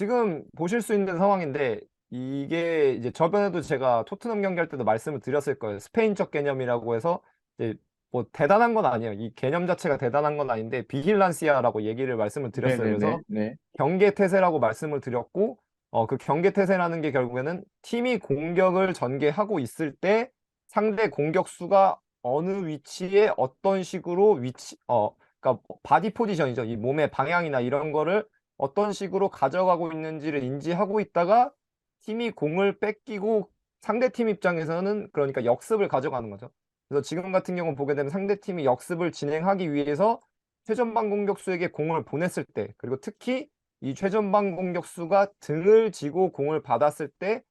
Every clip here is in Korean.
지금 보실 수 있는 상황인데 이게 이제 저번에도 제가 토트넘 경기할 때도 말씀을 드렸을 거예요. 스페인적 개념이라고 해서 이제 뭐 대단한 건 아니에요. 이 개념 자체가 대단한 건 아닌데 비힐란시아라고 얘기를 말씀을 드렸어요. 네네네, 그래서 네. 경계태세라고 말씀을 드렸고 그 경계태세라는 게 결국에는 팀이 공격을 전개하고 있을 때 상대 공격수가 어느 위치에 어떤 식으로 그러니까 바디 포지션이죠. 이 몸의 방향이나 이런 거를 어떤 식으로 가져가고 있는지를 인지하고 있다가 팀이 공을 뺏기고 상대팀 입장에서는 그러니까 역습을 가져가는 거죠. 그래서 지금 같은 경우 보게 되면 상대팀이 역습을 진행하기 위해서 최전방 공격수에게 공을 보냈을 때, 그리고 특히 이 최전방 공격수가 등을 지고 공을 받았을 때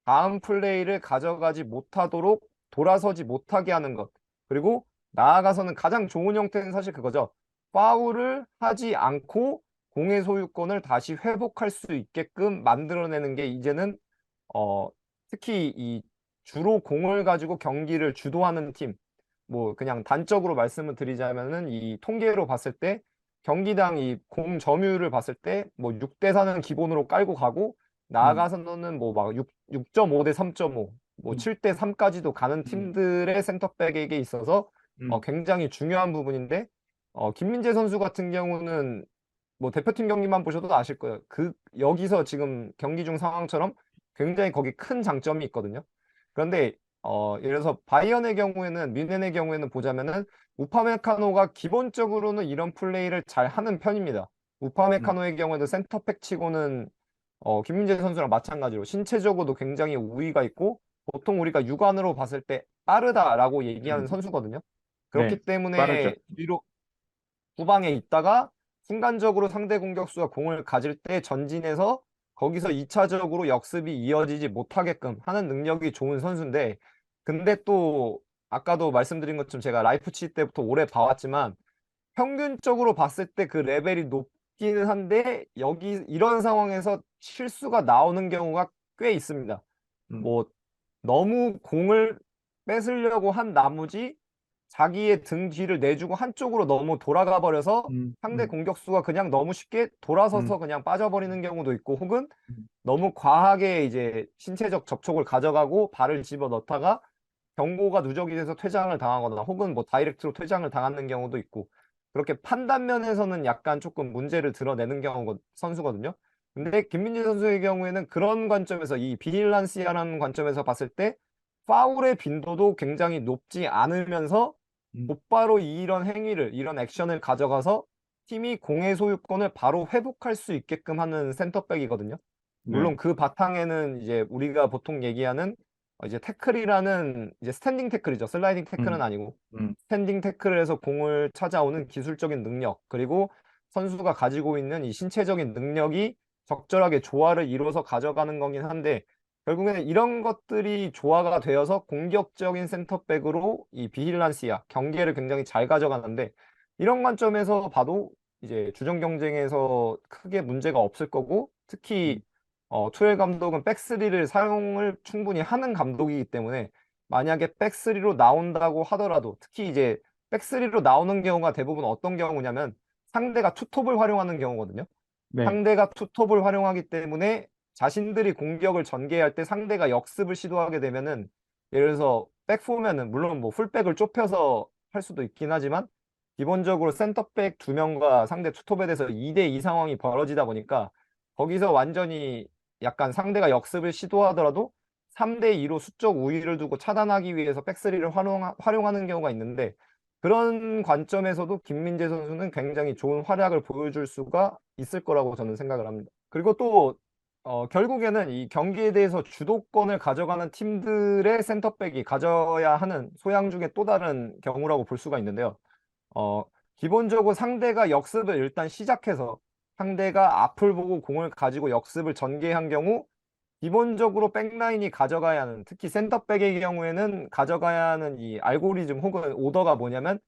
다음 플레이를 가져가지 못하도록 돌아서지 못하게 하는 것. 그리고 나아가서는 가장 좋은 형태는 사실 그거죠. 파울을 하지 않고 공의 소유권을 다시 회복할 수 있게끔 만들어내는 게 이제는 어 특히 이 주로 공을 가지고 경기를 주도하는 팀, 뭐 그냥 단적으로 말씀을 드리자면은 이 통계로 봤을 때 경기당 이 공 점유율을 봤을 때 뭐 6대 4는 기본으로 깔고 가고 음, 나아가서는 뭐 막 6.5 대 3.5, 뭐 음, 7대 3까지도 가는 음, 팀들의 센터백에게 있어서 음, 굉장히 중요한 부분인데 김민재 선수 같은 경우는 뭐 대표팀 경기만 보셔도 아실 거예요. 여기서 지금 경기 중 상황처럼 굉장히 거기 큰 장점이 있거든요. 그런데 예를 들어서 바이언의 경우에는 뮌헨의 경우에는 보자면은 우파메카노가 기본적으로는 이런 플레이를 잘 하는 편입니다. 음, 우파메카노의 경우에도 센터백 치고는 김민재 선수랑 마찬가지로 신체적으로도 굉장히 우위가 있고 보통 우리가 육안으로 봤을 때 빠르다라고 얘기하는 음. 선수거든요. 네, 그렇기 빠르죠. 때문에 뒤로 후방에 있다가 순간적으로 상대 공격수가 공을 가질 때 전진해서 거기서 2차적으로 역습이 이어지지 못하게끔 하는 능력이 좋은 선수인데, 근데 또 아까도 말씀드린 것처럼 제가 라이프치히 때부터 오래 봐왔지만 평균적으로 봤을 때 그 레벨이 높기는 한데 여기 이런 상황에서 실수가 나오는 경우가 꽤 있습니다. 음, 뭐 너무 공을 뺏으려고 한 나머지 자기의 등 뒤를 내주고 한쪽으로 너무 돌아가 버려서 음, 상대 음, 공격수가 그냥 너무 쉽게 음, 돌아서서 그냥 빠져버리는 경우도 있고, 혹은 음, 너무 과하게 이제 신체적 접촉을 가져가고 발을 집어 넣다가 경고가 누적이 돼서 퇴장을 당하거나 혹은 뭐 다이렉트로 퇴장을 당하는 경우도 있고, 그렇게 판단 면에서는 약간 조금 문제를 드러내는 선수거든요. 근데 김민재 선수의 경우에는 그런 관점에서 이 비힐란시아라는 관점에서 봤을 때 파울의 빈도도 굉장히 높지 않으면서 음. 곧바로 이런 행위를, 이런 액션을 가져가서 팀이 공의 소유권을 바로 회복할 수 있게끔 하는 센터백이거든요. 네, 물론 그 바탕에는 이제 우리가 보통 얘기하는 이제 태클이라는 이제 스탠딩 태클이죠. 슬라이딩 태클은 음, 아니고 음, 스탠딩 태클을 해서 공을 찾아오는 기술적인 능력, 그리고 선수가 가지고 있는 이 신체적인 능력이 적절하게 조화를 이뤄서 가져가는 거긴 한데, 결국에는 이런 것들이 조화가 되어서 공격적인 센터백으로 이 비힐란시아 경기를 굉장히 잘 가져가는데, 이런 관점에서 봐도 이제 주전 경쟁에서 크게 문제가 없을 거고, 특히 음, 투엘 감독은 백스리를 사용을 충분히 하는 감독이기 때문에 만약에 백스리로 나온다고 하더라도, 특히 이제 백스리로 나오는 경우가 대부분 어떤 경우냐면 상대가 투톱을 활용하는 경우거든요. 네, 상대가 투톱을 활용하기 때문에 자신들이 공격을 전개할 때 상대가 역습을 시도하게 되면은, 예를 들어서 백포면은 물론 뭐 풀백을 좁혀서 할 수도 있긴 하지만 기본적으로 센터백 두 명과 상대 투톱에 대해서 2대2 상황이 벌어지다 보니까 거기서 완전히 약간 상대가 역습을 시도하더라도 3대2로 수적 우위를 두고 차단하기 위해서 백스리를 활용하는 경우가 있는데, 그런 관점에서도 김민재 선수는 굉장히 좋은 활약을 보여줄 수가 있을 거라고 저는 생각을 합니다. 그리고 또 결국에는 이 경기에 대해서 주도권을 가져가는 팀들의 센터백이 가져야 하는 소양 중에 또 다른 경우라고 볼 수가 있는데요. 어, 기본적으로 상대가 역습을 일단 시작해서 상대가 앞을 보고 공을 가지고 역습을 전개한 경우 기본적으로 백라인이 가져가야 하는, 특히 센터백의 경우에는 가져가야 하는 이 알고리즘 혹은 오더가 뭐냐면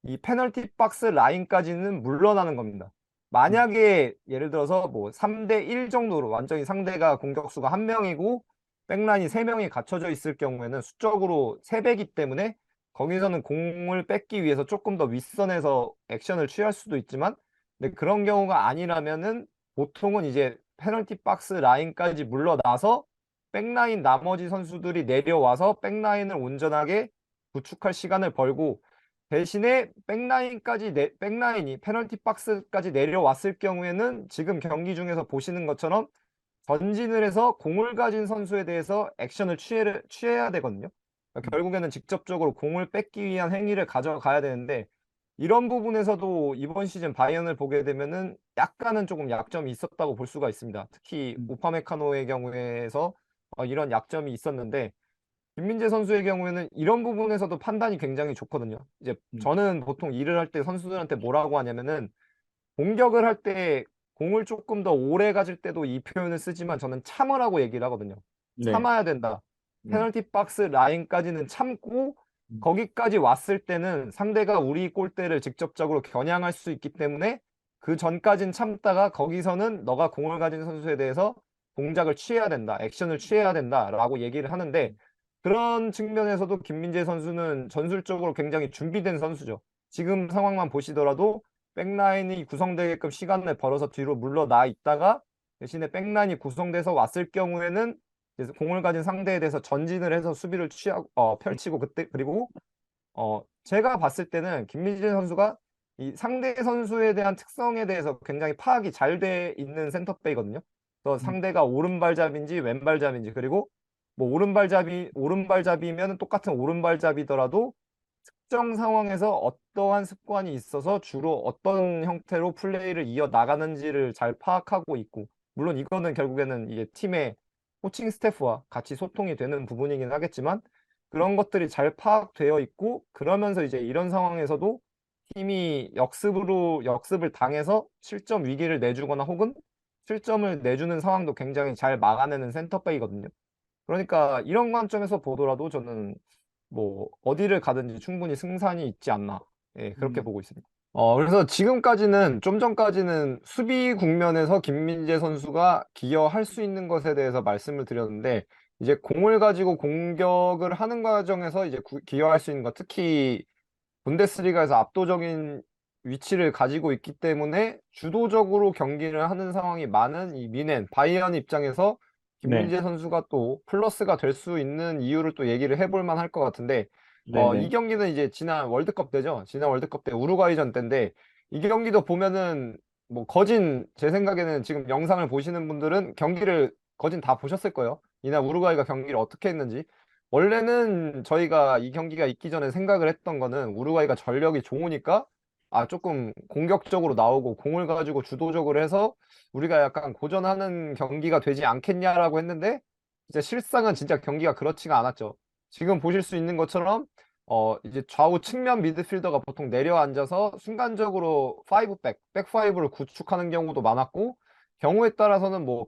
이 페널티 박스 라인까지는 물러나는 겁니다. 음, 만약에 예를 들어서 뭐 3대 1 정도로 완전히 상대가 공격수가 한 명이고 백라인이 세 명이 갖춰져 있을 경우에는 수적으로 3배이기 때문에 거기서는 공을 뺏기 위해서 조금 더 윗선에서 액션을 취할 수도 있지만, 근데 그런 경우가 아니라면은 보통은 이제 페널티 박스 라인까지 물러나서 백라인 나머지 선수들이 내려와서 백라인을 온전하게 구축할 시간을 벌고 대신에 백라인이 페널티 박스까지 내려왔을 경우에는 지금 경기 중에서 보시는 것처럼 전진을 해서 공을 가진 선수에 대해서 액션을 취해야 되거든요. 그러니까 결국에는 직접적으로 공을 뺏기 위한 행위를 가져가야 되는데 이런 부분에서도 이번 시즌 바이언을 보게 되면은 약간은 조금 약점이 있었다고 볼 수가 있습니다. 특히 우파메카노의 경우에서 이런 약점이 있었는데 김민재 선수의 경우에는 이런 부분에서도 판단이 굉장히 좋거든요. 이제 저는 보통 일을 할 때 선수들한테 뭐라고 하냐면은 공격을 할 때 공을 조금 더 오래 가질 때도 이 표현을 쓰지만 저는 참으라고 얘기를 하거든요. 네. 참아야 된다. 네. 페널티 박스 라인까지는 참고 거기까지 왔을 때는 상대가 우리 골대를 직접적으로 겨냥할 수 있기 때문에 그 전까진 참다가 거기서는 너가 공을 가진 선수에 대해서 동작을 취해야 된다. 액션을 취해야 된다라고 얘기를 하는데 그런 측면에서도 김민재 선수는 전술적으로 굉장히 준비된 선수죠. 지금 상황만 보시더라도 백라인이 구성되게끔 시간을 벌어서 뒤로 물러나 있다가 대신에 백라인이 구성돼서 왔을 경우에는 이제 공을 가진 상대에 대해서 전진을 해서 수비를 펼치고 그때 그리고 제가 봤을 때는 김민재 선수가 이 상대 선수에 대한 특성에 대해서 굉장히 파악이 잘 돼 있는 센터백이거든요. 그래서 상대가 오른발잡인지 왼발잡인지 그리고 뭐 오른발잡이면 똑같은 오른발잡이더라도 특정 상황에서 어떠한 습관이 있어서 주로 어떤 형태로 플레이를 이어 나가는지를 잘 파악하고 있고, 물론 이거는 결국에는 이게 팀의 코칭 스태프와 같이 소통이 되는 부분이긴 하겠지만, 그런 것들이 잘 파악되어 있고, 그러면서 이제 이런 상황에서도 팀이 역습을 당해서 실점 위기를 내주거나 혹은 실점을 내주는 상황도 굉장히 잘 막아내는 센터백이거든요. 그러니까 이런 관점에서 보더라도 저는 뭐 어디를 가든지 충분히 승산이 있지 않나. 예, 그렇게 음. 보고 있습니다. 그래서 지금까지는 좀 전까지는 수비 국면에서 김민재 선수가 기여할 수 있는 것에 대해서 말씀을 드렸는데 이제 공을 가지고 공격을 하는 과정에서 이제 기여할 수 있는 것 특히 분데스리가에서 압도적인 위치를 가지고 있기 때문에 주도적으로 경기를 하는 상황이 많은 이 바이에른 입장에서 네. 김민재 선수가 또 플러스가 될 수 있는 이유를 또 얘기를 해볼 만할 것 같은데 이 네네. 경기는 이제 지난 월드컵 때죠. 지난 월드컵 때 우루과이전 때인데 이 경기도 보면은 뭐 제 생각에는 지금 영상을 보시는 분들은 경기를 거진 다 보셨을 거예요. 이날 우루과이가 경기를 어떻게 했는지. 원래는 저희가 이 경기가 있기 전에 생각을 했던 거는 우루과이가 전력이 좋으니까 조금 공격적으로 나오고 공을 가지고 주도적으로 해서 우리가 약간 고전하는 경기가 되지 않겠냐라고 했는데 진짜 실상은 진짜 경기가 그렇지가 않았죠. 지금 보실 수 있는 것처럼 이제 좌우 측면 미드필더가 보통 내려앉아서 순간적으로 백파이브를 구축하는 경우도 많았고 경우에 따라서는 뭐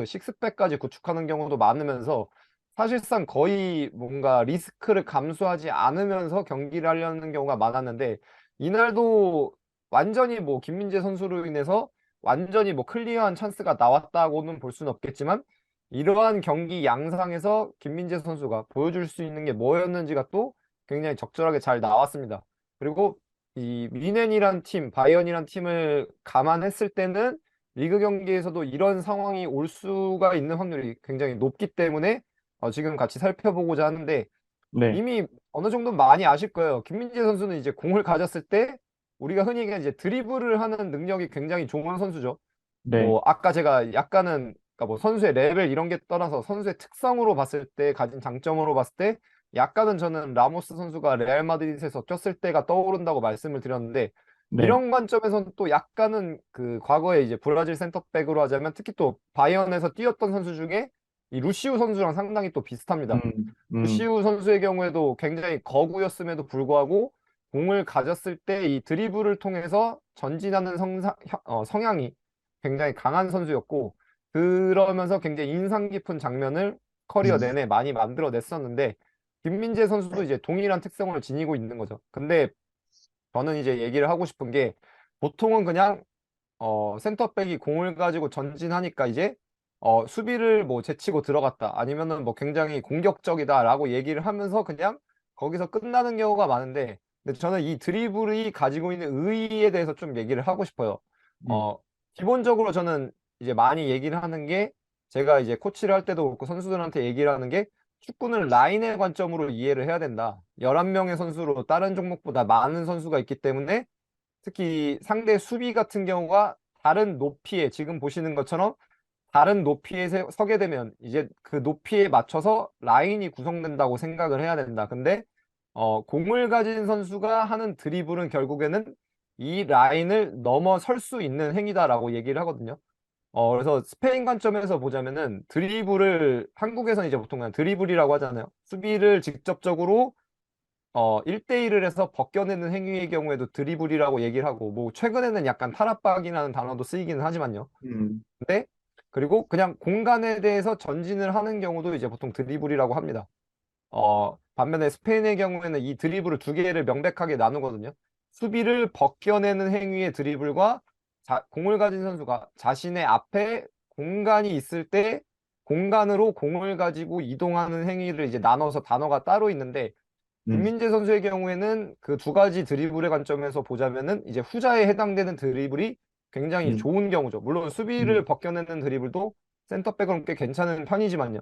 식스백까지 구축하는 경우도 많으면서 사실상 거의 뭔가 리스크를 감수하지 않으면서 경기를 하려는 경우가 많았는데 이날도 완전히 뭐 김민재 선수로 인해서 완전히 뭐 클리어한 찬스가 나왔다고는 볼 수는 없겠지만 이러한 경기 양상에서 김민재 선수가 보여줄 수 있는 게 뭐였는지가 또 굉장히 적절하게 잘 나왔습니다. 그리고 이 바이언이란 팀을 감안했을 때는 리그 경기에서도 이런 상황이 올 수가 있는 확률이 굉장히 높기 때문에 지금 같이 살펴보고자 하는데 네. 이미 어느 정도 많이 아실 거예요. 김민재 선수는 이제 공을 가졌을 때 우리가 흔히 얘기하는 이제 드리블을 하는 능력이 굉장히 좋은 선수죠. 네. 뭐 아까 제가 약간은 그러니까 뭐 선수의 레벨 이런 게 떠나서 선수의 특성으로 봤을 때 가진 장점으로 봤을 때 약간은 저는 라모스 선수가 레알 마드리드에서 꼈을 때가 떠오른다고 말씀을 드렸는데 네. 이런 관점에서는 또 약간은 그 과거에 이제 브라질 센터백으로 하자면 특히 또 바이언에서 뛰었던 선수 중에 이 루시우 선수랑 상당히 또 비슷합니다. 음. 음. 루시우 선수의 경우에도 굉장히 거구였음에도 불구하고 공을 가졌을 때 이 드리블을 통해서 전진하는 성향이 굉장히 강한 선수였고 그러면서 굉장히 인상 깊은 장면을 커리어 내내 많이 만들어냈었는데 김민재 선수도 이제 동일한 특성을 지니고 있는 거죠. 근데 저는 이제 얘기를 하고 싶은 게 보통은 그냥 센터백이 공을 가지고 전진하니까 이제 수비를 뭐 제치고 들어갔다 아니면은 뭐 굉장히 공격적이다라고 얘기를 하면서 그냥 거기서 끝나는 경우가 많은데 근데 저는 이 드리블이 가지고 있는 의의에 대해서 좀 얘기를 하고 싶어요. 음. 어, 기본적으로 저는 이제 많이 얘기를 하는 게 제가 이제 코치를 할 때도 그렇고 선수들한테 얘기를 하는 게 축구는 라인의 관점으로 이해를 해야 된다. 11명의 선수로 다른 종목보다 많은 선수가 있기 때문에 특히 상대 수비 같은 경우가 다른 높이에 지금 보시는 것처럼 다른 높이에 서게 되면 이제 그 높이에 맞춰서 라인이 구성된다고 생각을 해야 된다. 근데 공을 가진 선수가 하는 드리블은 결국에는 이 라인을 넘어설 수 있는 행위다라고 얘기를 하거든요. 그래서 스페인 관점에서 보자면은 드리블을 한국에서는 이제 보통 그냥 드리블이라고 하잖아요. 수비를 직접적으로 1대1을 해서 벗겨내는 행위의 경우에도 드리블이라고 얘기를 하고 뭐 최근에는 약간 탈압박이라는 단어도 쓰이기는 하지만요. 음, 근데 그리고 그냥 공간에 대해서 전진을 하는 경우도 이제 보통 드리블이라고 합니다. 반면에 스페인의 경우에는 이 드리블을 두 개를 명백하게 나누거든요. 수비를 벗겨내는 행위의 드리블과 공을 가진 선수가 자신의 앞에 공간이 있을 때 공간으로 공을 가지고 이동하는 행위를 이제 나눠서 단어가 따로 있는데 음, 김민재 선수의 경우에는 그 두 가지 드리블의 관점에서 보자면은 이제 후자에 해당되는 드리블이 굉장히 음, 좋은 경우죠. 물론 수비를 음, 벗겨내는 드리블도 센터백은 꽤 괜찮은 편이지만요.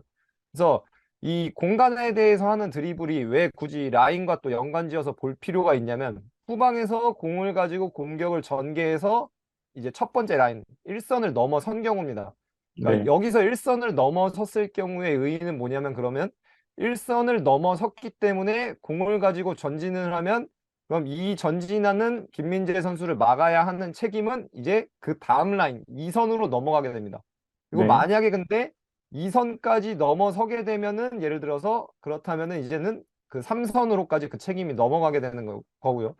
그래서 이 공간에 대해서 하는 드리블이 왜 굳이 라인과 또 연관지어서 볼 필요가 있냐면 후방에서 공을 가지고 공격을 전개해서 이제 첫 번째 라인 일선을 넘어선 경우입니다. 그러니까 네, 여기서 일선을 넘어섰을 경우의 의의는 뭐냐면 그러면 일선을 넘어섰기 때문에 공을 가지고 전진을 하면 그럼 이 전진하는 김민재 선수를 막아야 하는 책임은 이제 그 다음 라인 2선으로 넘어가게 됩니다. 그리고 네, 만약에 근데 2선까지 넘어서게 되면은 예를 들어서 그렇다면은 이제는 그 3선으로까지 그 책임이 넘어가게 되는 거고요.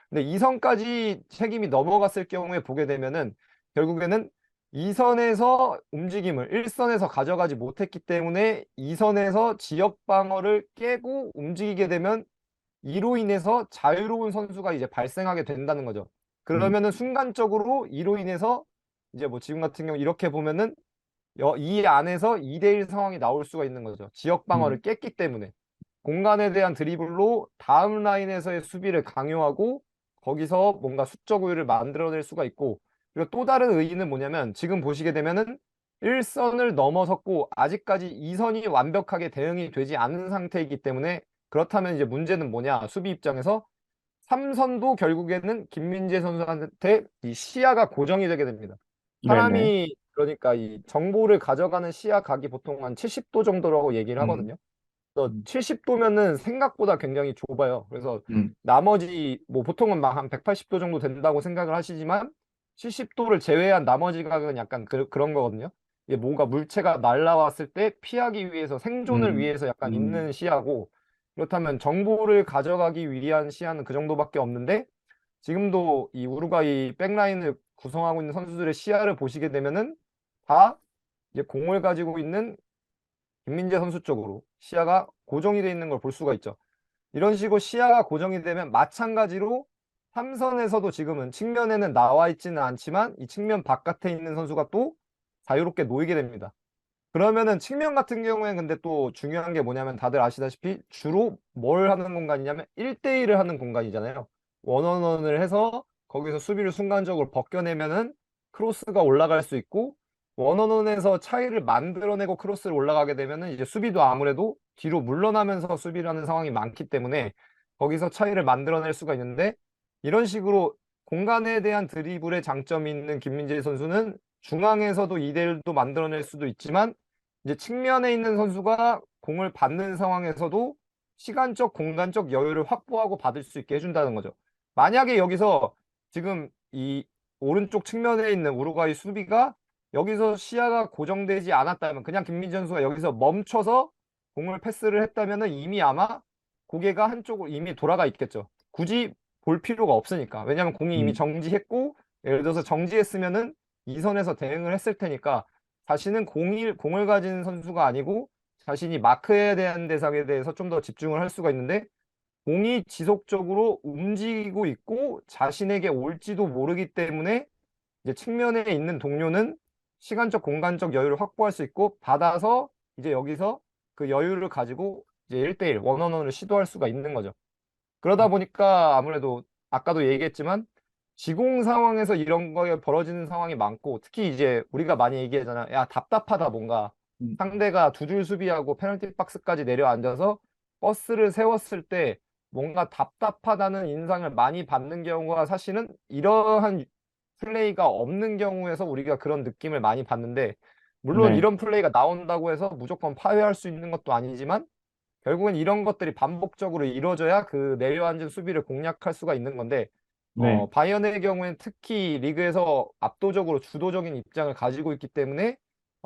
근데 2선까지 책임이 넘어갔을 경우에 보게 되면은 결국에는 2선에서 움직임을 1선에서 가져가지 못했기 때문에 2선에서 지역 방어를 깨고 움직이게 되면 이로 인해서 자유로운 선수가 이제 발생하게 된다는 거죠. 음, 그러면은 순간적으로 이로 인해서 이제 뭐 지금 같은 경우 이렇게 보면은 이 안에서 2대1 상황이 나올 수가 있는 거죠. 지역 방어를 음, 깼기 때문에. 공간에 대한 드리블로 다음 라인에서의 수비를 강요하고 거기서 뭔가 수적 우위를 만들어낼 수가 있고 그리고 또 다른 의의는 뭐냐면 지금 보시게 되면은 1선을 넘어섰고 아직까지 2선이 완벽하게 대응이 되지 않은 상태이기 때문에 그렇다면 이제 문제는 뭐냐 수비 입장에서 3선도 결국에는 김민재 선수한테 이 시야가 고정이 되게 됩니다. 네네, 사람이 그러니까 이 정보를 가져가는 시야 각이 보통 한 70도 정도라고 얘기를 음, 하거든요. 그래서 음, 70도면은 생각보다 굉장히 좁아요. 그래서 음, 나머지 뭐 보통은 막 한 180도 정도 된다고 생각을 하시지만 70도를 제외한 나머지 각은 약간 그런 거거든요. 이게 뭔가 물체가 날라왔을 때 피하기 위해서 생존을 음, 위해서 약간 음, 있는 시야고 그렇다면 정보를 가져가기 위한 시야는 그 정도밖에 없는데 지금도 이 우루과이 백라인을 구성하고 있는 선수들의 시야를 보시게 되면은 다 이제 공을 가지고 있는 김민재 선수 쪽으로 시야가 고정이 되어 있는 걸 볼 수가 있죠. 이런 식으로 시야가 고정이 되면 마찬가지로 삼선에서도 지금은 측면에는 나와 있지는 않지만 이 측면 바깥에 있는 선수가 또 자유롭게 놓이게 됩니다. 그러면은 측면 같은 경우에는 근데 또 중요한 게 뭐냐면 다들 아시다시피 주로 뭘 하는 공간이냐면 1대1을 하는 공간이잖아요. 원원원을 해서 거기서 수비를 순간적으로 벗겨내면은 크로스가 올라갈 수 있고 원원원에서 차이를 만들어내고 크로스를 올라가게 되면은 이제 수비도 아무래도 뒤로 물러나면서 수비를 하는 상황이 많기 때문에 거기서 차이를 만들어낼 수가 있는데 이런 식으로 공간에 대한 드리블의 장점이 있는 김민재 선수는 중앙에서도 2대1도 만들어낼 수도 있지만 이제 측면에 있는 선수가 공을 받는 상황에서도 시간적, 공간적 여유를 확보하고 받을 수 있게 해준다는 거죠. 만약에 여기서 지금 이 오른쪽 측면에 있는 우루과이 수비가 여기서 시야가 고정되지 않았다면 그냥 김민재 선수가 여기서 멈춰서 공을 패스를 했다면은 이미 아마 고개가 한쪽으로 이미 돌아가 있겠죠. 굳이 볼 필요가 없으니까. 왜냐하면 공이 이미 음, 정지했고 예를 들어서 정지했으면은 이선에서 대응을 했을 테니까 자신은 공을 가진 선수가 아니고 자신이 마크해야 되는 대상에 대해서 좀 더 집중을 할 수가 있는데 공이 지속적으로 움직이고 있고 자신에게 올지도 모르기 때문에 이제 측면에 있는 동료는 시간적, 공간적 여유를 확보할 수 있고 받아서 이제 여기서 그 여유를 가지고 이제 1대1 원원원을 시도할 수가 있는 거죠. 그러다 보니까 아무래도 아까도 얘기했지만 지공 상황에서 이런 거에 벌어지는 상황이 많고, 특히 이제 우리가 많이 얘기하잖아. 야, 답답하다, 뭔가. 음, 상대가 두 줄 수비하고 페널티 박스까지 내려앉아서 버스를 세웠을 때 뭔가 답답하다는 인상을 많이 받는 경우가 사실은 이러한 플레이가 없는 경우에서 우리가 그런 느낌을 많이 받는데, 물론 네, 이런 플레이가 나온다고 해서 무조건 파회할 수 있는 것도 아니지만, 결국엔 이런 것들이 반복적으로 이루어져야 그 내려앉은 수비를 공략할 수가 있는 건데, 네, 바이언의 경우엔 특히 리그에서 압도적으로 주도적인 입장을 가지고 있기 때문에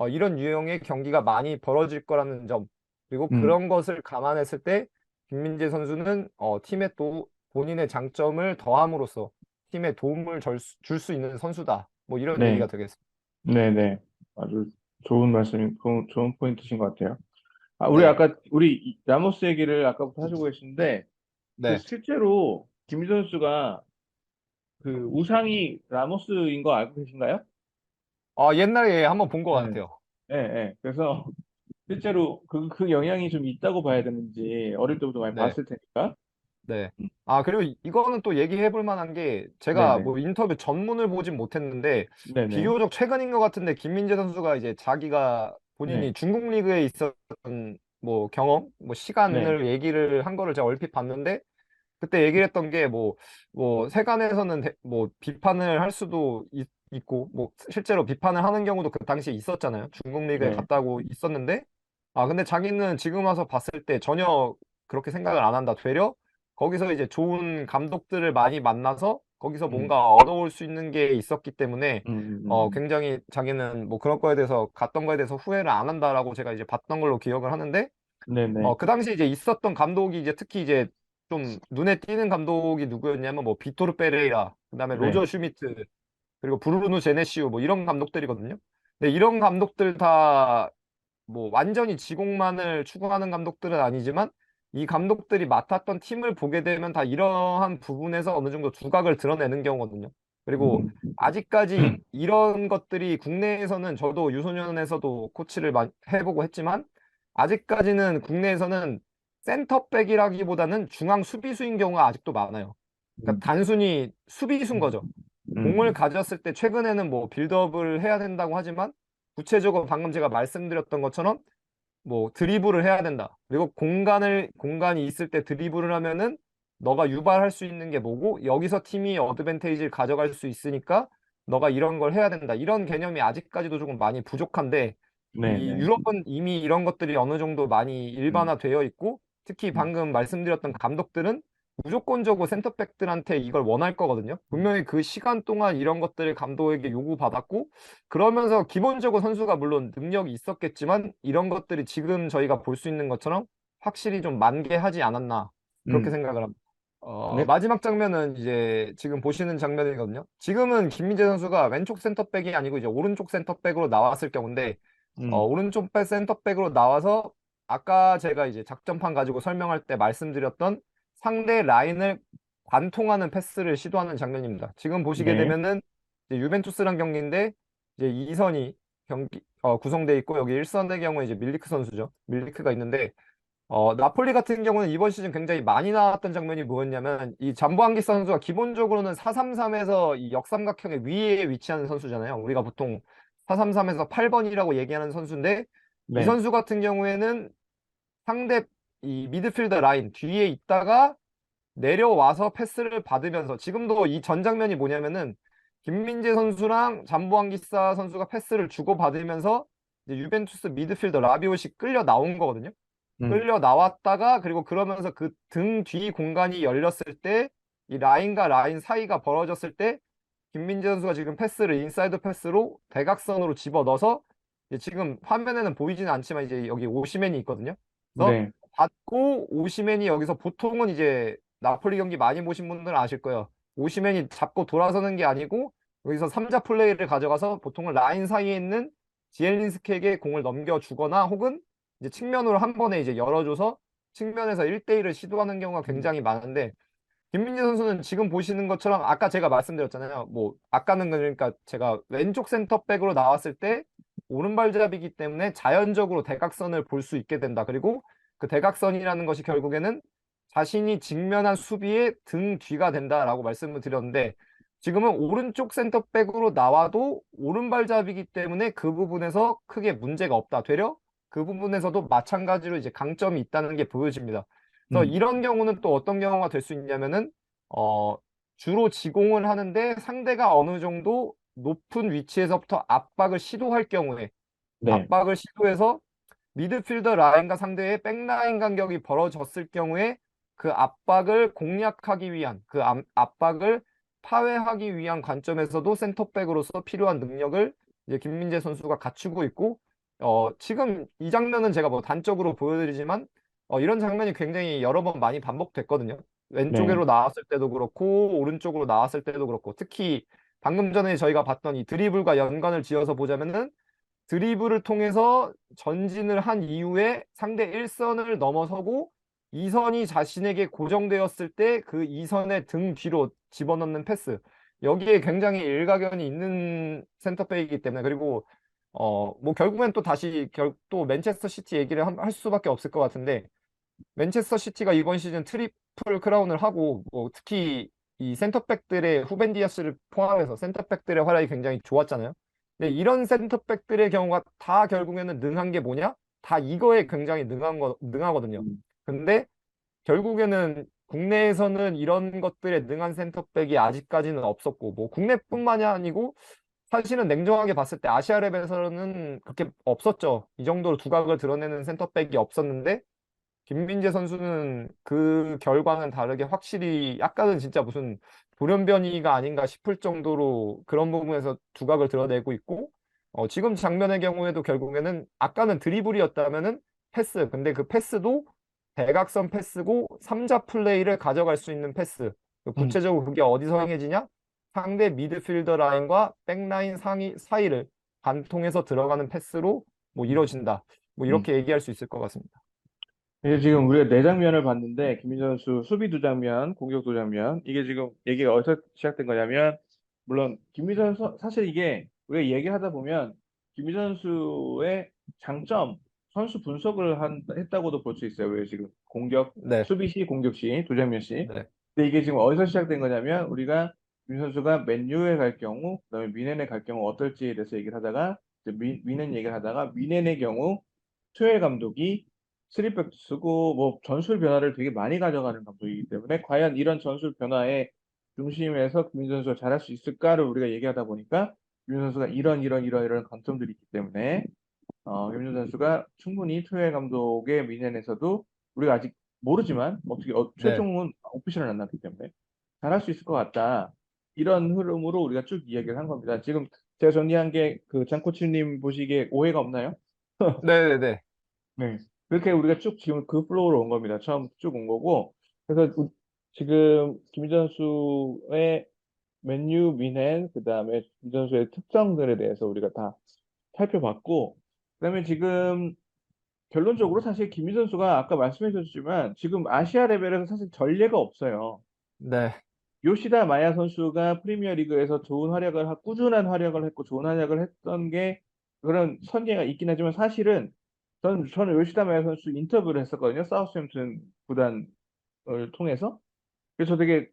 이런 유형의 경기가 많이 벌어질 거라는 점, 그리고 음, 그런 것을 감안했을 때 김민재 선수는 팀에 또 본인의 장점을 더함으로써 팀에 도움을 줄 수 있는 선수다. 뭐 이런 네, 얘기가 되겠습니다. 네, 네. 아주 좋은 말씀, 좋은 포인트신 것 같아요. 아, 네, 우리 라모스 얘기를 아까부터 하시고 계신데, 그 네. 실제로 김 선수가 그 우상이 라모스인 거 알고 계신가요? 옛날에 한번 본 것 네. 같아요. 네, 네. 그래서 실제로 그 영향이 좀 있다고 봐야 되는지 어릴 때부터 많이 네. 봤을 테니까. 네. 음, 그리고 이거는 또 얘기해 볼 만한 게 제가 네네. 뭐 인터뷰 전문을 보진 못했는데 네네. 비교적 최근인 것 같은데 김민재 선수가 이제 자기가 본인이 네. 중국 리그에 있었던 뭐 경험, 뭐 네. 시간을 얘기를 한 거를 제가 얼핏 봤는데 그때 얘기를 했던 게 뭐 세간에서는 뭐 비판을 할 수도 있고 뭐 실제로 비판을 하는 경우도 그 당시에 있었잖아요. 중국 리그에 네. 갔다고 있었는데 근데 자기는 지금 와서 봤을 때 전혀 그렇게 생각을 안 한다. 되려 거기서 이제 좋은 감독들을 많이 만나서 거기서 음, 뭔가 얻어올 수 있는 게 있었기 때문에 음, 음, 음. 굉장히 자기는 뭐 그런 거에 대해서 갔던 거에 대해서 후회를 안 한다라고 제가 이제 봤던 걸로 기억을 하는데 네네. 그 당시 이제 있었던 감독이 이제 특히 이제 좀 눈에 띄는 감독이 누구였냐면 뭐 비토르 페레이라, 그다음에 네. 로저 슈미트, 그리고 브루누 제네시우 뭐 이런 감독들이거든요. 근데 이런 감독들 다 뭐 완전히 지공만을 추구하는 감독들은 아니지만 이 감독들이 맡았던 팀을 보게 되면 다 이러한 부분에서 어느 정도 두각을 드러내는 경우거든요. 그리고 음, 아직까지 이런 것들이 국내에서는 저도 유소년에서도 코치를 해보고 했지만 아직까지는 국내에서는 센터백이라기보다는 중앙 수비수인 경우가 아직도 많아요. 음, 그러니까 단순히 수비수인 거죠. 공을 음, 가졌을 때 최근에는 뭐 빌드업을 해야 된다고 하지만 구체적으로 방금 제가 말씀드렸던 것처럼 뭐 드리블을 해야 된다. 그리고 공간이 있을 때 드리블을 하면은 너가 유발할 수 있는 게 뭐고 여기서 팀이 어드밴테이지를 가져갈 수 있으니까 너가 이런 걸 해야 된다. 이런 개념이 아직까지도 조금 많이 부족한데 이 네네. 유럽은 이미 이런 것들이 어느 정도 많이 음, 일반화되어 있고 특히 음, 방금 말씀드렸던 감독들은 무조건적으로 센터백들한테 이걸 원할 거거든요. 분명히 그 시간 동안 이런 것들을 감독에게 요구받았고 그러면서 기본적으로 선수가 물론 능력이 있었겠지만 이런 것들이 지금 저희가 볼 수 있는 것처럼 확실히 좀 만개하지 않았나 그렇게 음. 생각을 합니다. 네. 마지막 장면은 이제 지금 보시는 장면이거든요. 지금은 김민재 선수가 왼쪽 센터백이 아니고 이제 오른쪽 센터백으로 나왔을 경우인데 음, 오른쪽 백 센터백으로 나와서 아까 제가 이제 작전판 가지고 설명할 때 말씀드렸던 상대 라인을 관통하는 패스를 시도하는 장면입니다. 지금 보시게 네. 되면은 이제 유벤투스랑 경기인데 이제 2선이 구성돼 있고 여기 1선의 경우에 이제 밀리크 선수죠. 밀리크가 있는데 나폴리 같은 경우는 이번 시즌 굉장히 많이 나왔던 장면이 뭐였냐면 이 잠보안기 선수가 기본적으로는 433에서 이 역삼각형의 위에 위치하는 선수잖아요. 우리가 보통 433에서 8번이라고 얘기하는 선수인데 이 네. 선수 같은 경우에는 상대 이 미드필더 라인 뒤에 있다가 내려와서 패스를 받으면서 지금도 이 전 장면이 뭐냐면은 김민재 선수랑 잠보안기사 선수가 패스를 주고받으면서 이제 유벤투스 미드필더 라비옷이 끌려 나온 거거든요. 음, 끌려 나왔다가 그리고 그러면서 그 등 뒤 공간이 열렸을 때 이 라인과 라인 사이가 벌어졌을 때 김민재 선수가 지금 패스를 인사이드 패스로 대각선으로 집어 넣어서 이제 지금 화면에는 보이지는 않지만 이제 여기 오시맨이 있거든요. 그래서 네. 받고 오시맨이 여기서 보통은 이제 나폴리 경기 많이 보신 분들은 아실 거예요. 오시맨이 잡고 돌아서는 게 아니고 여기서 삼자 플레이를 가져가서 보통은 라인 사이에 있는 지엘린스키에게 공을 넘겨주거나 혹은 이제 측면으로 한 번에 이제 열어줘서 측면에서 1대1을 시도하는 경우가 음, 굉장히 많은데 김민재 선수는 지금 보시는 것처럼 아까 제가 말씀드렸잖아요. 뭐 아까는 그러니까 제가 왼쪽 센터백으로 나왔을 때 오른발잡이기 때문에 자연적으로 대각선을 볼 수 있게 된다. 그리고 그 대각선이라는 것이 결국에는 자신이 직면한 수비의 등 뒤가 된다라고 말씀을 드렸는데 지금은 오른쪽 센터백으로 나와도 오른발잡이기 때문에 그 부분에서 크게 문제가 없다. 되려 그 부분에서도 마찬가지로 이제 강점이 있다는 게 보여집니다. 그래서 음, 이런 경우는 또 어떤 경우가 될 수 있냐면은 어 주로 지공을 하는데 상대가 어느 정도 높은 위치에서부터 압박을 시도할 경우에 네, 압박을 시도해서 미드필더 라인과 상대의 백라인 간격이 벌어졌을 경우에 그 압박을 공략하기 위한 압박을 파회하기 위한 관점에서도 센터백으로서 필요한 능력을 이제 김민재 선수가 갖추고 있고 지금 이 장면은 제가 뭐 단적으로 보여드리지만 이런 장면이 굉장히 여러 번 많이 반복됐거든요. 네, 왼쪽으로 나왔을 때도 그렇고 오른쪽으로 나왔을 때도 그렇고 특히 방금 전에 저희가 봤던 이 드리블과 연관을 지어서 보자면은 드리블을 통해서 전진을 한 이후에 상대 1선을 넘어서고 2선이 자신에게 고정되었을 때 그 2선의 등 뒤로 집어넣는 패스. 여기에 굉장히 일가견이 있는 센터백이기 때문에 그리고 뭐 결국엔 또 다시 또 맨체스터 시티 얘기를 할 수밖에 없을 것 같은데 맨체스터 시티가 이번 시즌 트리플 크라운을 하고 뭐 특히 이 센터백들의 후벤 디아스를 포함해서 센터백들의 활약이 굉장히 좋았잖아요. 근데 이런 센터백들의 경우가 다 결국에는 능한 게 뭐냐? 다 이거에 굉장히 능하거든요. 음, 근데 결국에는 국내에서는 이런 것들에 능한 센터백이 아직까지는 없었고 뭐 국내뿐만이 아니고 사실은 냉정하게 봤을 때 아시아 랩에서는 그렇게 없었죠. 이 정도로 두각을 드러내는 센터백이 없었는데 김민재 선수는 그 결과는 다르게 확실히 약간은 진짜 무슨 돌연변이가 아닌가 싶을 정도로 그런 부분에서 두각을 드러내고 있고 지금 장면의 경우에도 결국에는 아까는 드리블이었다면은 패스 근데 그 패스도 대각선 패스고 삼자 플레이를 가져갈 수 있는 패스 음, 구체적으로 그게 어디서 행해지냐 상대 미드필더 라인과 백라인 사이를 관통해서 들어가는 패스로 뭐 음, 이루어진다 뭐 음. 이렇게 얘기할 수 있을 것 같습니다. 이게 지금 우리가 네 장면을 봤는데 김민재 선수 수비 두 장면, 공격 두 장면. 이게 지금 얘기가 어디서 시작된 거냐면 물론 김민재 선수 사실 이게 우리가 얘기하다 보면 김민재 선수의 장점 선수 분석을 했다고도 볼 수 있어요. 왜 지금 공격 네. 수비 시 공격 시 두 장면씩. 네. 근데 이게 지금 어디서 시작된 거냐면 우리가 김민재 선수가 맨유에 갈 경우 그다음에 미넨에 갈 경우 어떨지에 대해서 얘기를 하다가 이제 미넨 얘기를 하다가 미넨의 경우 투엘 감독이 쓰리백 쓰고 뭐 전술 변화를 되게 많이 가져가는 감독이기 때문에 과연 이런 전술 변화의 중심에서 김민재 선수가 잘할 수 있을까를 우리가 얘기하다 보니까 김민재 선수가 이런 강점들이 있기 때문에 김민재 선수가 충분히 투엘 감독의 미넨에서도 우리가 아직 모르지만 어떻게 네. 최종은 오피셜은 안 났기 때문에 잘할 수 있을 것 같다. 이런 흐름으로 우리가 쭉 이야기를 한 겁니다. 지금 제가 정리한 게 그 장코치님 보시기에 오해가 없나요? 네네네. 네. 그렇게 우리가 쭉 지금 그 플로우로 온 겁니다. 처음 쭉 온 거고. 그래서 지금 김민재 선수의 맨유, 미넨, 그다음에 김민재 선수의 특성들에 대해서 우리가 다 살펴봤고, 그다음에 지금 결론적으로 사실 김민재 선수가 아까 말씀해 주셨지만 지금 아시아 레벨에서 사실 전례가 없어요. 네. 요시다 마야 선수가 프리미어리그에서 좋은 꾸준한 활약을 했고 좋은 활약을 했던 게 그런 선계가 있긴 하지만 사실은 저는 요시다 마야 선수 인터뷰를 했었거든요. 사우스햄튼 구단을 통해서. 그래서 저 되게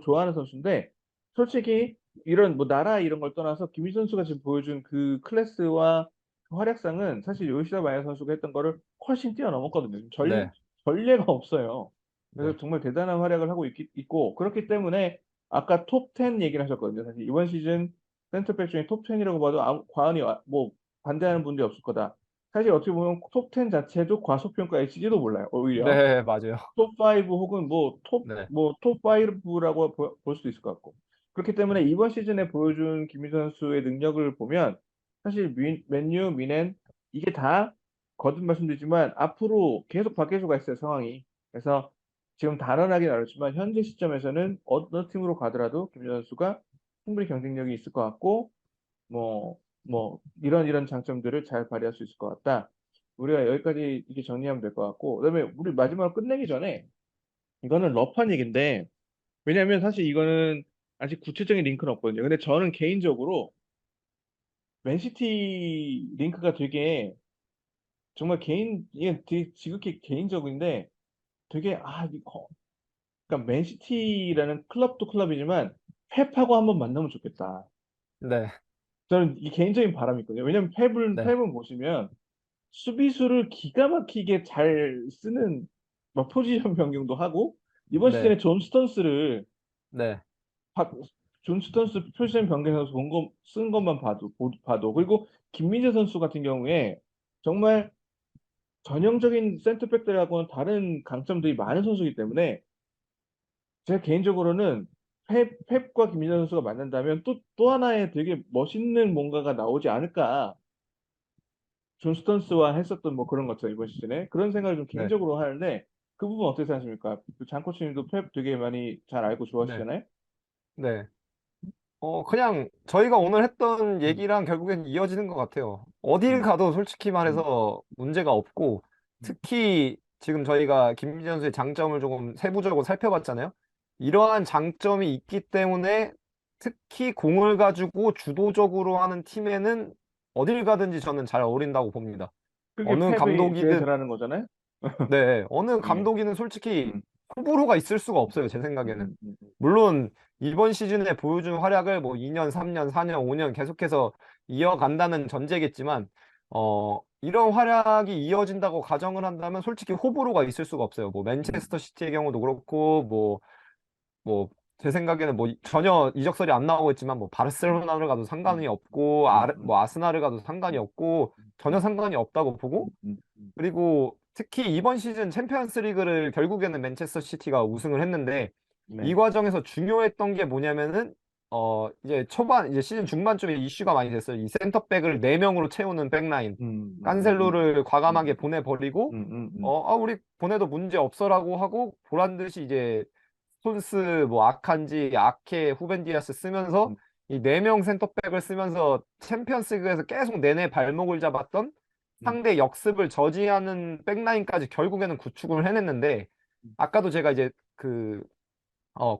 좋아하는 선수인데 솔직히 이런 뭐 나라 이런 걸 떠나서 김희 선수가 지금 보여준 그 클래스와 그 활약상은 사실 요시다 마야 선수가 했던 거를 훨씬 뛰어넘었거든요. 네. 전례가 없어요. 그래서 네. 정말 대단한 활약을 하고 있고 그렇기 때문에 아까 톱 10 얘기를 하셨거든요. 사실 이번 시즌 센터백 중에 톱 10이라고 봐도 과언이 뭐 반대하는 분들이 없을 거다. 사실 어떻게 보면 톱 10 자체도 과소평가일지도 몰라요. 오히려. 네, 맞아요. 톱 5 혹은 네. 톱 5라고 볼 수도 있을 것 같고. 그렇기 때문에 이번 시즌에 보여준 김민 선수의 능력을 보면 사실 맨유, 미넨 이게 다 거듭 말씀드리지만 앞으로 계속 바뀔 수가 있어요, 상황이. 그래서 지금 단언하기는 어렵지만 현재 시점에서는 어느 팀으로 가더라도 김민 선수가 충분히 경쟁력이 있을 것 같고 이런 장점들을 잘 발휘할 수 있을 것 같다. 우리가 여기까지 이렇게 정리하면 될 것 같고, 그다음에 우리 마지막으로 끝내기 전에 이거는 러프한 얘기인데, 왜냐하면 사실 이거는 아직 구체적인 링크는 없거든요. 근데 저는 개인적으로 맨시티 링크가 되게 정말 이게 되게 지극히 개인적인데 되게 그러니까 맨시티라는 클럽도 클럽이지만 펩하고 한번 만나면 좋겠다. 네, 저는 이 개인적인 바람이 있거든요. 왜냐면 네, 펩은 보시면 수비수를 기가 막히게 잘 쓰는 막 포지션 변경도 하고 이번 네, 시즌에 존 스턴스를 네, 바- 존 스턴스 포지션 변경해서 쓴 것만 봐도 그리고 김민재 선수 같은 경우에 정말 전형적인 센터백들하고는 다른 강점들이 많은 선수이기 때문에 제가 개인적으로는 펩과 김민재 선수가 만난다면 또 하나의 되게 멋있는 뭔가가 나오지 않을까. 존 스턴스와 했었던 뭐 그런 것처럼 이번 시즌에 그런 생각을 좀 네, 개인적으로 하는데 그 부분 어떻게 생각하십니까? 장 코치님도 펩 되게 많이 잘 알고 네, 좋아하시잖아요. 네. 그냥 저희가 오늘 했던 음, 얘기랑 결국엔 이어지는 것 같아요. 어딜 음, 가도 솔직히 음, 말해서 문제가 없고, 음. 특히 지금 저희가 김민재 선수의 장점을 조금 세부적으로 살펴봤잖아요. 이러한 장점이 있기 때문에 특히 공을 가지고 주도적으로 하는 팀에는 어딜 가든지 저는 잘 어울린다고 봅니다. 그게 어느 펩이 제일 감독이든, 잘하는 거잖아요. 네, 어느 예. 감독이는 솔직히 음, 호불호가 있을 수가 음, 없어요, 제 생각에는. 음, 음, 음, 물론 이번 시즌에 보여준 활약을 뭐 2년, 3년, 4년, 5년 계속해서 이어간다는 전제겠지만, 이런 활약이 이어진다고 가정을 한다면 솔직히 호불호가 있을 수가 없어요. 뭐 음, 맨체스터 시티의 경우도 그렇고, 뭐 제 생각에는 뭐 전혀 이적설이 안 나오고 있지만 뭐 음, 바르셀로나를 가도 음, 상관이 없고, 음, 뭐 아스날을 가도 상관이 없고, 전혀 음, 상관이 없다고 보고, 그리고 특히 이번 시즌 챔피언스 리그를 결국에는 맨체스터 시티가 우승을 했는데 이 네. 과정에서 중요했던 게 뭐냐면은 이제 이제 시즌 중반쯤에 이슈가 많이 됐어요. 이 센터백을 4명으로 채우는 백라인. 음, 음, 음, 음, 깐셀로를 과감하게 음, 보내버리고 음, 음, 음, 우리 보내도 문제 없어라고 하고 보란 듯이 이제 손스 뭐 아칸지 아케 후벤디아스 쓰면서 음, 이 4명 센터백을 쓰면서 챔피언스리그에서 계속 내내 발목을 잡았던 음, 상대 역습을 저지하는 백라인까지 결국에는 구축을 해냈는데 아까도 제가 이제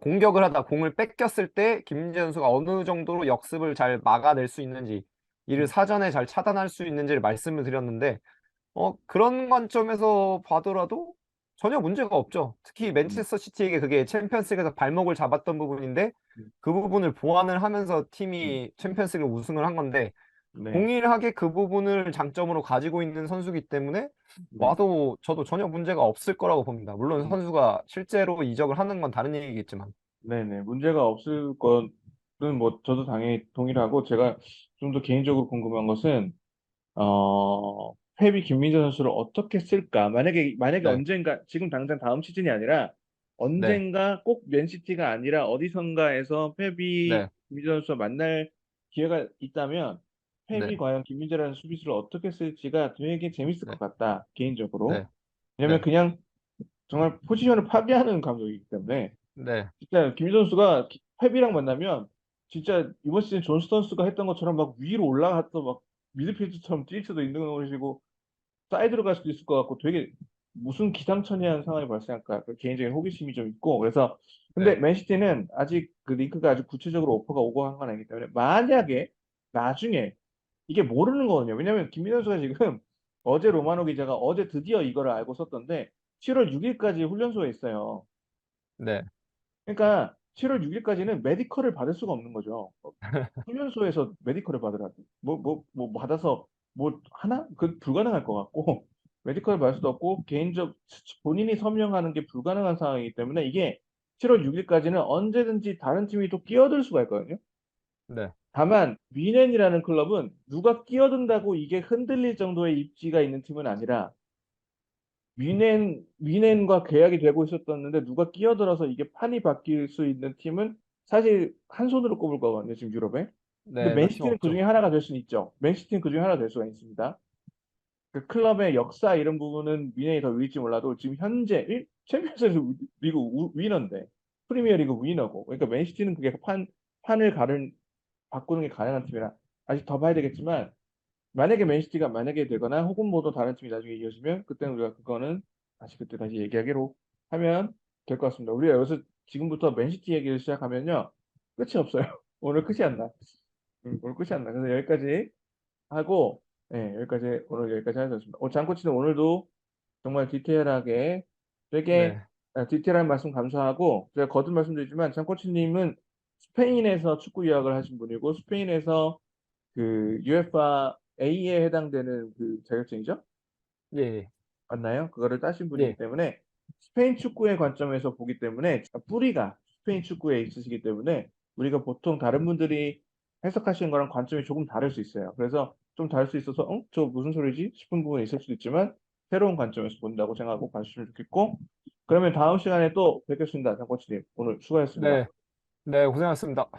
공격을 하다 공을 뺏겼을 때 김민재 선수가 어느 정도로 역습을 잘 막아낼 수 있는지 이를 음, 사전에 잘 차단할 수 있는지를 말씀을 드렸는데 그런 관점에서 봐더라도 전혀 문제가 없죠. 특히 음, 맨체스터 시티에게 그게 챔피언스리그에서 발목을 잡았던 부분인데 음, 그 부분을 보완을 하면서 음, 팀이 챔피언스리그 우승을 한 건데 네, 동일하게 그 부분을 장점으로 가지고 있는 선수이기 때문에 네. 와도 저도 전혀 문제가 없을 거라고 봅니다. 물론 음. 선수가 실제로 이적을 하는 건 다른 얘기겠지만. 네네. 문제가 없을 거는 뭐 저도 당연히 동의를 하고 제가 좀 더 개인적으로 궁금한 것은 펩이 김민재 선수를 어떻게 쓸까? 만약에 네, 언젠가 지금 당장 다음 시즌이 아니라 네, 언젠가 꼭 맨시티가 아니라 어디선가에서 펩이 네, 김민재 선수와 만날 기회가 있다면 네, 펩이 과연 김민재라는 수비수를 어떻게 쓸지가 되게 재밌을 것 네, 같다. 개인적으로. 네, 왜냐면 네, 그냥 정말 포지션을 파괴하는 감독이기 때문에 네, 진짜 김민 선수가 펩이랑 만나면 진짜 이번 시즌 존 스턴스가 했던 것처럼 막 위로 올라가서 막 미드필드처럼 뛸 수도 있는 것이고 사이드로 갈 수도 있을 것 같고 되게 무슨 기상천외한 상황이 발생할까 그 개인적인 호기심이 좀 있고 그래서 근데 네, 맨시티는 아직 그 링크가 아직 구체적으로 오퍼가 오고 한 건 아니기 때문에 만약에 나중에 이게 모르는 거거든요. 왜냐면 김민 선수가 지금 어제 로마노 기자가 어제 드디어 이거를 알고 썼던데 7월 6일까지 훈련소에 있어요. 네, 그러니까 7월 6일까지는 메디컬을 받을 수가 없는 거죠. 훈련소에서 메디컬을 받으라. 뭐 받아서 뭐 하나? 그 불가능할 것 같고 메디컬을 받을 수도 없고 본인이 서명하는 게 불가능한 상황이기 때문에 이게 7월 6일까지는 언제든지 다른 팀이 또 끼어들 수가 있거든요. 네, 다만 미넨이라는 클럽은 누가 끼어든다고 이게 흔들릴 정도의 입지가 있는 팀은 아니라 위넨과 계약이 되고 있었었는데 누가 끼어들어서 이게 판이 바뀔 수 있는 팀은 사실 한 손으로 꼽을 거거든요, 지금 유럽에. 근데 네, 몇 팀 맨시티는 그 중에 없죠. 하나가 될 수는 있죠. 맨시티는 그 중에 하나 될 수가 있습니다. 그 클럽의 역사 이런 부분은 위넨이 더 위일지 몰라도 지금 현재 챔피언스 리그 위너인데 프리미어리그 위너고 그러니까 맨시티는 그게 판을 바꾸는 게 가능한 팀이라 아직 더 봐야 되겠지만 만약에 맨시티가 만약에 되거나 혹은 뭐또 다른 팀이 나중에 이어지면 그때는 우리가 그거는 그때 다시 얘기하기로 하면 될 것 같습니다. 우리가 여기서 지금부터 맨시티 얘기를 시작하면요 끝이 없어요. 오늘 끝이 안 나. 오늘 끝이 안 나. 그래서 여기까지 하고 오늘 여기까지 하겠습니다. 장코치는 오늘도 정말 되게 네, 디테일한 말씀 감사하고 제가 거듭 말씀드리지만 장코치님은 스페인에서 축구 유학을 하신 분이고 스페인에서 그 UEFA A에 해당되는 그 자격증이죠? 예, 맞나요? 그거를 따신 분이기 예, 때문에 스페인 축구의 관점에서 보기 때문에 뿌리가 스페인 축구에 있으시기 때문에 우리가 보통 다른 분들이 해석하시는 거랑 관점이 조금 다를 수 있어요. 그래서 좀 다를 수 있어서 저 무슨 소리지 싶은 부분이 있을 수도 있지만 새로운 관점에서 본다고 생각하고 봐주시면 좋겠고 그러면 다음 시간에 또 뵙겠습니다. 장코치님 오늘 수고하셨습니다. 네, 네, 고생하셨습니다.